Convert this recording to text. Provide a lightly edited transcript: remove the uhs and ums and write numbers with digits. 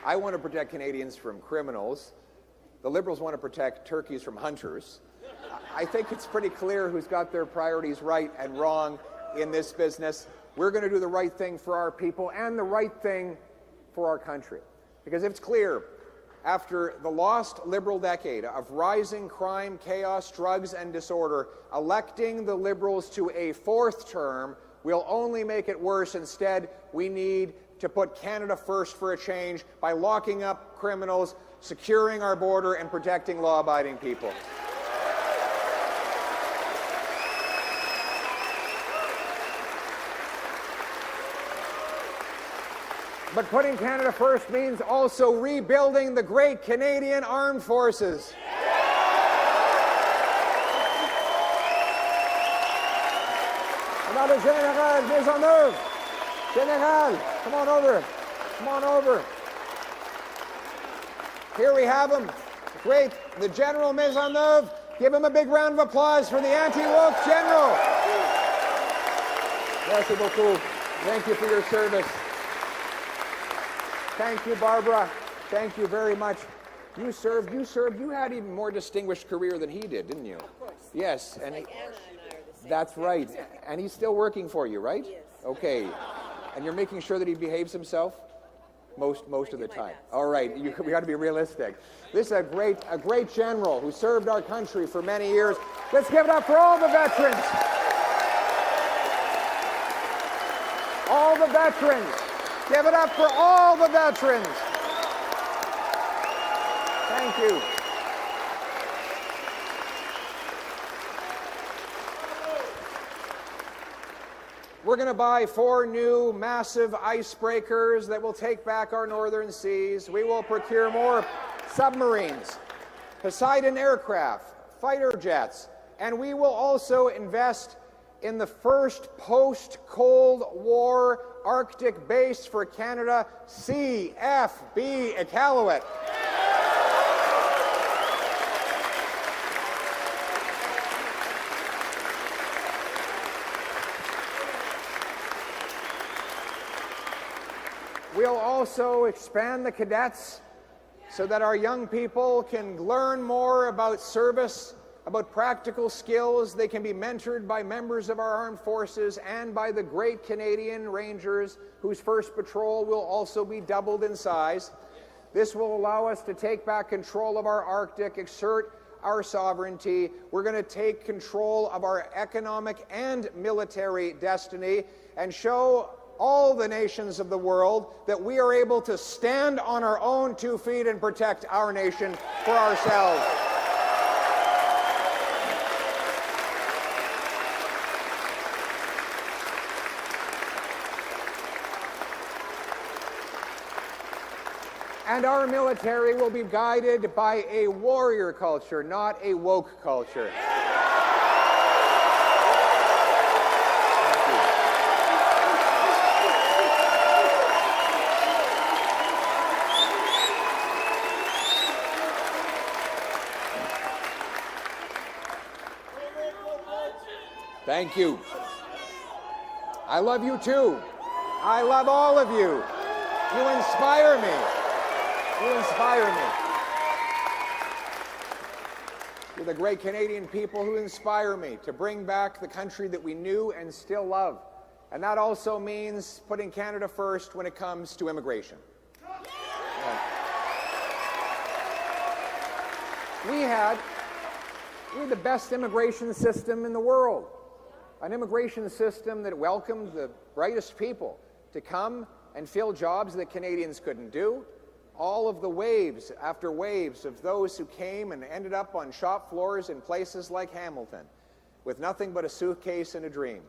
I want to protect Canadians from criminals. The Liberals want to protect turkeys from hunters. I think it's pretty clear who's got their priorities right and wrong in this business. We're going to do the right thing for our people and the right thing for our country. Because if it's clear, after the lost Liberal decade of rising crime, chaos, drugs, and disorder, electing the Liberals to a fourth term will only make it worse. Instead, we need to put Canada first for a change by locking up criminals, securing our border, and protecting law-abiding people. But putting Canada first means also rebuilding the great Canadian Armed Forces. Madame Général, Maisonneuve. Général, come on over. Come on over. Here we have him. Great, the General Maisonneuve. Give him a big round of applause for the anti-woke General. Merci beaucoup. Thank you for your service. Thank you, Barbara. Thank you very much. You served. You had an even more distinguished career than he did, didn't you? Of course. Yes. And like Anna and I are the same. that's right. And he's still working for you, right? Yes. Okay. And you're making sure that he behaves himself most of the time. All right. We got to be realistic. This is a great general who served our country for many years. Let's give it up for all the veterans. All the veterans. Give it up for all the veterans. Thank you. We're going to buy 4 new massive icebreakers that will take back our northern seas. We will procure more submarines, Poseidon aircraft, fighter jets, and we will also invest in the first post-Cold War Arctic base for Canada, CFB Iqaluit. We'll also expand the cadets so that our young people can learn more about service, about practical skills. They can be mentored by members of our armed forces and by the great Canadian Rangers, whose first patrol will also be doubled in size. This will allow us to take back control of our Arctic, exert our sovereignty. We're going to take control of our economic and military destiny and show all the nations of the world that we are able to stand on our own 2 feet and protect our nation for ourselves. And our military will be guided by a warrior culture, not a woke culture. Thank you. I love you too. I love all of you. You inspire me. You inspire me. You're the great Canadian people who inspire me to bring back the country that we knew and still love. And that also means putting Canada first when it comes to immigration. We had the best immigration system in the world. An immigration system that welcomed the brightest people to come and fill jobs that Canadians couldn't do. All of the waves after waves of those who came and ended up on shop floors in places like Hamilton with nothing but a suitcase and a dream.